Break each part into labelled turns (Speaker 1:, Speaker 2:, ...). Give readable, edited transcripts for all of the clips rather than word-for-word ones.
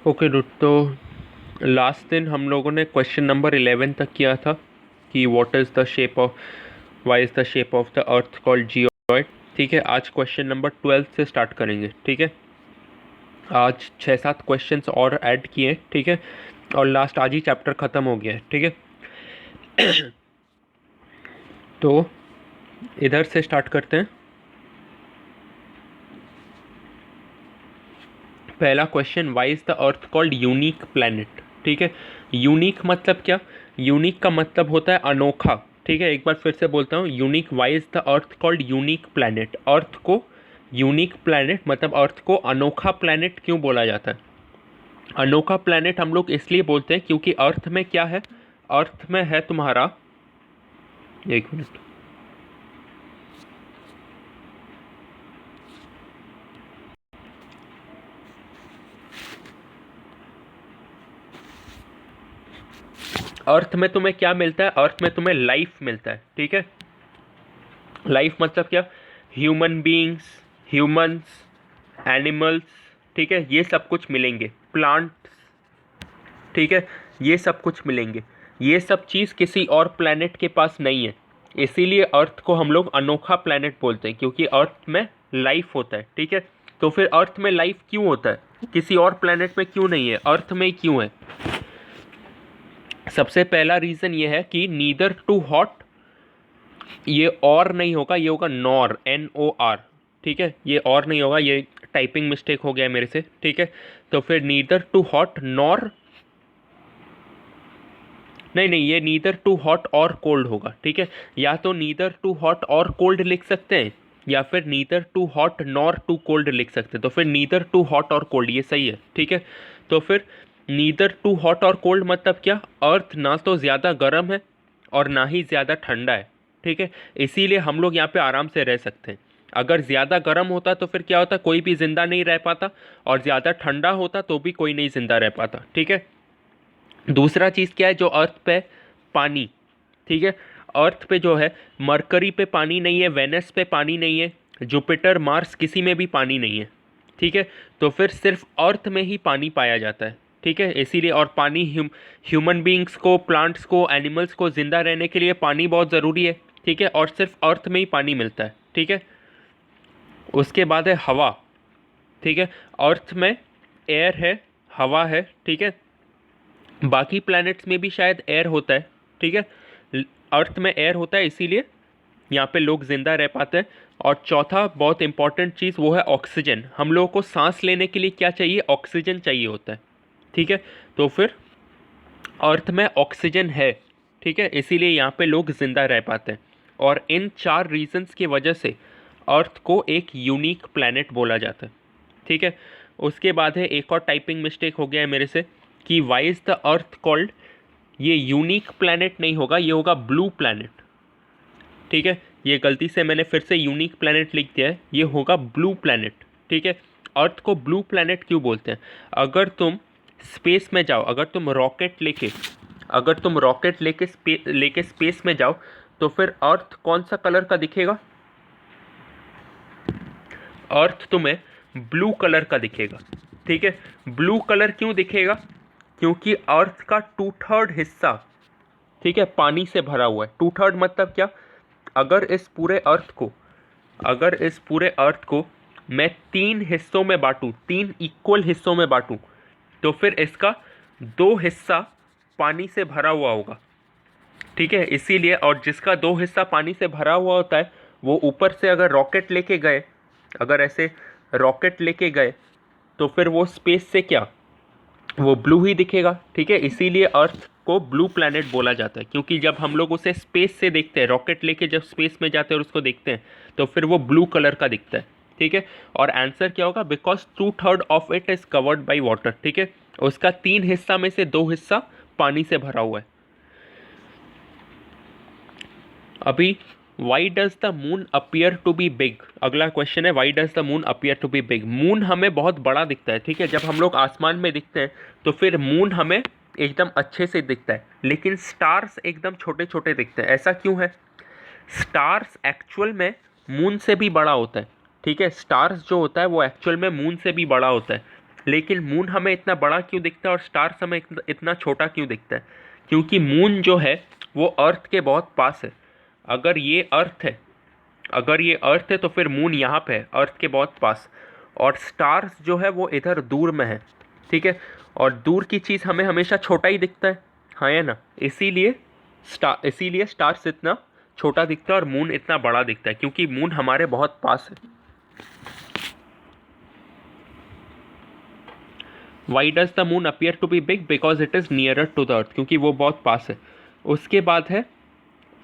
Speaker 1: Okay dude, तो last दिन हम लोगों ने क्वेश्चन नंबर 11 तक किया था कि what is the shape of why is the shape of the earth called geoid. ठीक है, आज क्वेश्चन नंबर 12 से स्टार्ट करेंगे। ठीक है, आज 6-7 क्वेश्चंस और ऐड किए। ठीक है, और लास्ट आज ही चैप्टर ख़त्म हो गया है। ठीक है तो इधर से स्टार्ट करते हैं। पहला question, why is the earth called unique planet. ठीक है, यूनिक मतलब क्या? यूनिक का मतलब होता है अनोखा। ठीक है, एक बार फिर से बोलता हूँ, unique, why is the earth called unique planet. Earth को यूनिक प्लैनेट मतलब अर्थ को अनोखा प्लैनेट क्यों बोला जाता है? अनोखा प्लैनेट हम लोग इसलिए बोलते हैं क्योंकि अर्थ में क्या है? अर्थ में है तुम्हारा, एक मिनट, अर्थ में तुम्हें क्या मिलता है? अर्थ में तुम्हें लाइफ मिलता है। ठीक है, लाइफ मतलब क्या? Human beings, humans, animals. ठीक है, ये सब कुछ मिलेंगे, प्लांट्स। ठीक है, ये सब कुछ मिलेंगे। ये सब चीज़ किसी और प्लैनेट के पास नहीं है, इसीलिए अर्थ को हम लोग अनोखा प्लैनेट बोलते हैं, क्योंकि अर्थ में लाइफ होता है। ठीक है, तो फिर अर्थ में लाइफ क्यों होता है? किसी और प्लैनेट में क्यों नहीं है, अर्थ में ही क्यों है? सबसे पहला रीज़न ये है कि नीदर टू हॉट, ये और नहीं होगा, ये होगा नॉर, NOR। ठीक है, ये और नहीं होगा, ये टाइपिंग मिस्टेक हो गया मेरे से। ठीक है, तो फिर नीदर टू हॉट नॉर, नहीं नहीं, ये नीदर टू हॉट और कोल्ड होगा। ठीक है, या तो नीदर टू हॉट और कोल्ड लिख सकते हैं, या फिर neither too hot nor too cold लिख सकते हैं। तो फिर नीदर टू हॉट और कोल्ड, ये सही है। ठीक है, तो फिर नीदर टू हॉट और कोल्ड मतलब क्या? अर्थ ना तो ज़्यादा गर्म है और ना ही ज़्यादा ठंडा है। ठीक है, इसीलिए हम लोग यहाँ पे आराम से रह सकते हैं। अगर ज़्यादा गर्म होता तो फिर क्या होता? कोई भी ज़िंदा नहीं रह पाता, और ज़्यादा ठंडा होता तो भी कोई नहीं ज़िंदा रह पाता। ठीक है, दूसरा चीज़ क्या है जो अर्थ पे? पानी। ठीक है, अर्थ पे जो है, मरकरी पे पानी नहीं है, वेनस पे पानी नहीं है, जुपिटर, मार्स, किसी में भी पानी नहीं है। ठीक है, तो फिर सिर्फ अर्थ में ही पानी पाया जाता है। ठीक है, इसीलिए, और पानी ह्यूमन बींग्स को, प्लांट्स को, एनिमल्स को ज़िंदा रहने के लिए पानी बहुत ज़रूरी है। ठीक है, और सिर्फ अर्थ में ही पानी मिलता है। ठीक है, उसके बाद है हवा। ठीक है, अर्थ में एयर है, हवा है। ठीक है, बाकी प्लैनेट्स में भी शायद एयर होता है। ठीक है, अर्थ में एयर होता है, इसीलिए यहाँ पे लोग जिंदा रह पाते हैं। और चौथा बहुत इंपॉर्टेंट चीज़, वो है ऑक्सीजन। हम लोगों को सांस लेने के लिए क्या चाहिए? ऑक्सीजन चाहिए होता है। ठीक है, तो फिर अर्थ में ऑक्सीजन है। ठीक है, इसीलिए यहाँ पे लोग जिंदा रह पाते हैं। और इन 4 रीजंस की वजह से अर्थ को एक यूनिक प्लैनेट बोला जाता है। ठीक है, उसके बाद है, एक और टाइपिंग मिस्टेक हो गया है मेरे से, कि why is the earth called, ये यूनिक प्लैनेट नहीं होगा, ये होगा ब्लू प्लैनेट। ठीक है, ये गलती से मैंने फिर से यूनिक प्लैनेट लिख दिया है, ये होगा ब्लू प्लैनेट। ठीक है, अर्थ को ब्लू प्लैनेट क्यों बोलते हैं? अगर तुम स्पेस में जाओ, अगर तुम रॉकेट लेके स्पेस में जाओ, तो फिर अर्थ कौन सा कलर का दिखेगा? अर्थ तुम्हें ब्लू कलर का दिखेगा। ठीक है, ब्लू कलर क्यों दिखेगा? क्योंकि अर्थ का 2/3 हिस्सा, ठीक है, पानी से भरा हुआ है। 2/3 मतलब क्या? अगर इस पूरे अर्थ को, अगर इस पूरे अर्थ को मैं 3 हिस्सों में बांटूं, 3 इक्वल हिस्सों में बांटूं, तो फिर इसका 2 हिस्सा पानी से भरा हुआ होगा। ठीक है, इसीलिए, और जिसका 2 हिस्सा पानी से भरा हुआ होता है, वो ऊपर से अगर रॉकेट लेके गए, अगर ऐसे रॉकेट लेके गए, तो फिर वो स्पेस से क्या, वो ब्लू ही दिखेगा। ठीक है, इसीलिए अर्थ को ब्लू प्लैनेट बोला जाता है, क्योंकि जब हम लोग उसे स्पेस से देखते हैं, रॉकेट लेके जब स्पेस में जाते हैं और उसको देखते हैं, तो फिर वो ब्लू कलर का दिखता है। ठीक है, और आंसर क्या होगा? Because 2/3 of it is covered by water. ठीक है, उसका 3 हिस्सा में से 2 हिस्सा पानी से भरा हुआ है। अभी, why does the moon appear to be big? अगला क्वेश्चन है, why does the moon appear to be big? Moon हमें बहुत बड़ा दिखता है। ठीक है, जब हम लोग आसमान में दिखते हैं, तो फिर मून हमें एकदम अच्छे से दिखता है, लेकिन स्टार्स एकदम छोटे छोटे दिखते हैं। ऐसा क्यों है? स्टार्स एक्चुअल में मून से भी बड़ा होता है। ठीक है, स्टार्स जो होता है वो एक्चुअल में मून से भी बड़ा होता है। लेकिन मून हमें इतना बड़ा क्यों दिखता है और स्टार्स हमें इतना छोटा क्यों दिखता है? क्योंकि मून जो है वो अर्थ के बहुत पास है। अगर ये अर्थ है अगर ये अर्थ है तो फिर मून यहाँ पे है, अर्थ के बहुत पास। और स्टार्स जो है वो इधर दूर में है, ठीक है। और दूर की चीज़ हमें हमेशा छोटा ही दिखता है, हाँ या ना? इसीलिए स्टार्स इतना छोटा दिखता है और मून इतना बड़ा दिखता है, क्योंकि मून हमारे बहुत पास है। Why does the moon appear to be big? Because it is nearer to the earth, क्योंकि वो बहुत पास है। उसके बाद है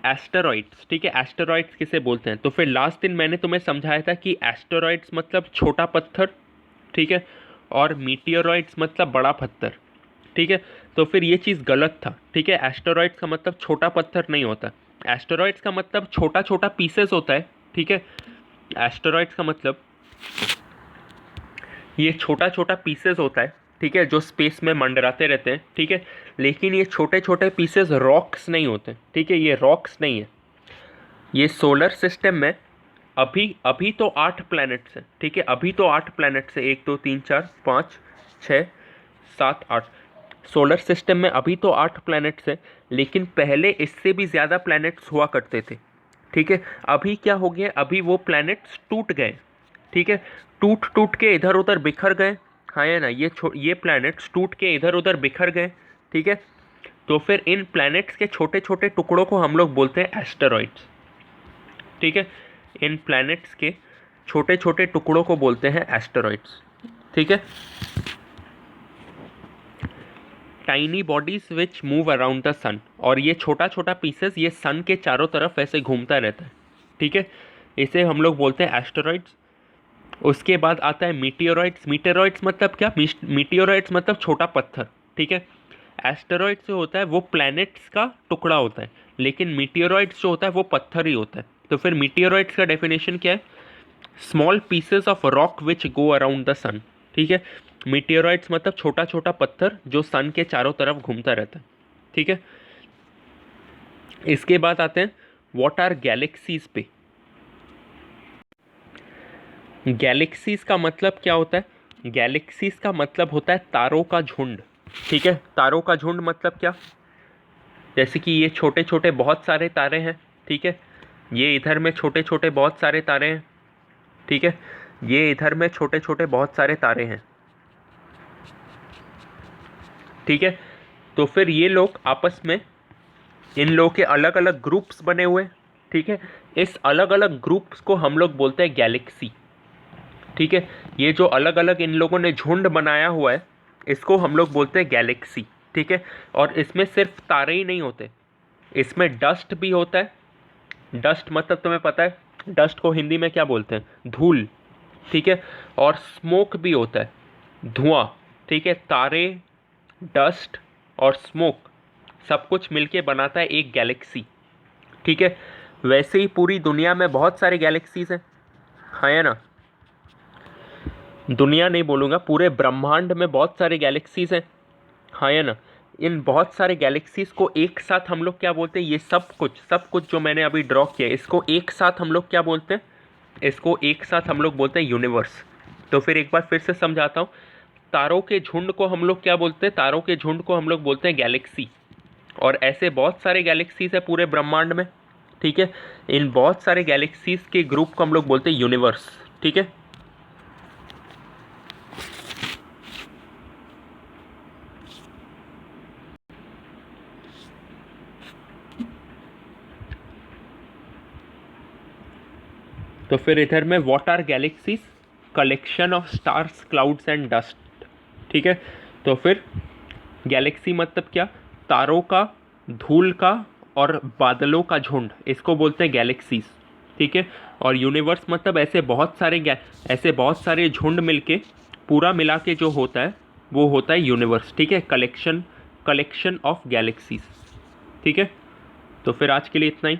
Speaker 1: एस्टेरॉइड्स, ठीक है। एस्टेरॉइड्स किसे बोलते हैं? तो फिर लास्ट दिन मैंने तुम्हें समझाया था कि एस्टेरॉइड्स मतलब छोटा पत्थर, ठीक है, और मीटियोरॉइड्स मतलब बड़ा पत्थर, ठीक है। तो फिर ये चीज़ गलत था, ठीक है। एस्टेरॉइड्स का मतलब छोटा पत्थर नहीं होता, एस्टेरॉइड्स का मतलब छोटा छोटा पीसेस होता है, ठीक है। एस्टेरॉइड्स का मतलब ये छोटा छोटा पीसेस होता है, ठीक है, जो स्पेस में मंडराते रहते हैं, ठीक है। लेकिन ये छोटे छोटे पीसेस रॉक्स नहीं होते, ठीक है, ये रॉक्स नहीं है। ये सोलर सिस्टम में अभी अभी तो 8 प्लैनेट्स हैं, ठीक है। अभी तो 8 प्लैनेट्स हैं, 1 2 3 4 5 6 7 8। सोलर सिस्टम में अभी तो 8 प्लैनेट्स हैं, लेकिन पहले इससे भी ज़्यादा प्लैनेट्स हुआ करते थे, ठीक है। अभी क्या हो गया? अभी वो प्लैनेट्स टूट गए, ठीक है। टूट टूट के इधर उधर बिखर गए, हाँ या ना? ये प्लैनेट्स टूट के इधर उधर बिखर गए, ठीक है। तो फिर इन प्लैनेट्स के छोटे छोटे टुकड़ों को हम लोग बोलते हैं एस्टेरॉइड्स, ठीक है। इन प्लैनेट्स के छोटे छोटे टुकड़ों को बोलते हैं एस्टेरॉइड्स, ठीक है। Tiny bodies which move around the sun, और ये छोटा छोटा पीसेस ये सन के चारों तरफ ऐसे घूमता रहता है, ठीक है। इसे हम लोग बोलते हैं एस्टेरॉइड्स। उसके बाद आता है मीटियोरॉइड्स। मीटियोरॉइड्स मतलब क्या? मीटियोरॉइड्स मतलब छोटा पत्थर, ठीक है। एस्टेरॉइड्स जो होता है वो प्लैनेट्स का टुकड़ा होता है, लेकिन मीटियोरॉइड्स जो होता है वो पत्थर ही होता है। तो फिर मीटियोरॉइड्स का डेफिनेशन क्या है? Small pieces of rock which go around the sun, ठीक है। मीटियोरॉइड्स मतलब छोटा छोटा पत्थर जो सन के चारों तरफ घूमता रहता है, ठीक है। इसके बाद आते हैं व्हाट आर गैलेक्सीज पे। गैलेक्सीज का मतलब क्या होता है? गैलेक्सीज का मतलब होता है तारों का झुंड, ठीक है। तारों का झुंड मतलब क्या? जैसे कि ये छोटे छोटे बहुत सारे तारे हैं, ठीक है। ये इधर में छोटे छोटे बहुत सारे तारे हैं, ठीक है। ये इधर में छोटे छोटे बहुत सारे तारे हैं, ठीक है। तो फिर ये लोग आपस में, इन लोगों के अलग अलग ग्रुप्स बने हुए, ठीक है। इस अलग अलग ग्रुप्स को हम लोग बोलते हैं गैलेक्सी, ठीक है। ये जो अलग अलग इन लोगों ने झुंड बनाया हुआ है इसको हम लोग बोलते हैं गैलेक्सी, ठीक है। और इसमें सिर्फ तारे ही नहीं होते, इसमें डस्ट भी होता है। डस्ट मतलब तुम्हें पता है डस्ट को हिंदी में क्या बोलते हैं? धूल, ठीक है। और स्मोक भी होता है, धुआं, ठीक है। तारे, डस्ट और स्मोक सब कुछ मिलके बनाता है एक गैलेक्सी, ठीक है। वैसे ही पूरी दुनिया में बहुत सारे गैलेक्सीज हैं, हाँ या ना? दुनिया नहीं बोलूँगा, पूरे ब्रह्मांड में बहुत सारे गैलेक्सीज हैं, हाँ या ना? इन बहुत सारे गैलेक्सीज को एक साथ हम लोग क्या बोलते हैं? ये सब कुछ जो मैंने अभी ड्रॉ किया है इसको एक साथ हम लोग क्या बोलते हैं? इसको एक साथ हम लोग बोलते हैं यूनिवर्स। तो फिर एक बार फिर से समझाता हूँ। तारों के झुंड को हम लोग क्या बोलते हैं? तारों के झुंड को हम लोग बोलते हैं गैलेक्सी। और ऐसे बहुत सारे गैलेक्सीज है पूरे ब्रह्मांड में, ठीक है। इन बहुत सारे गैलेक्सीज के ग्रुप को हम लोग बोलते हैं यूनिवर्स, ठीक है। तो फिर इधर में what are galaxies? Collection of stars, clouds and dust, ठीक है। तो फिर गैलेक्सी मतलब क्या? तारों का, धूल का और बादलों का झुंड, इसको बोलते हैं गैलेक्सीज, ठीक है। और यूनिवर्स मतलब ऐसे बहुत सारे झुंड मिलके पूरा मिला के जो होता है वो होता है यूनिवर्स, ठीक है। कलेक्शन ऑफ गैलेक्सीज, ठीक है। तो फिर आज के लिए इतना ही।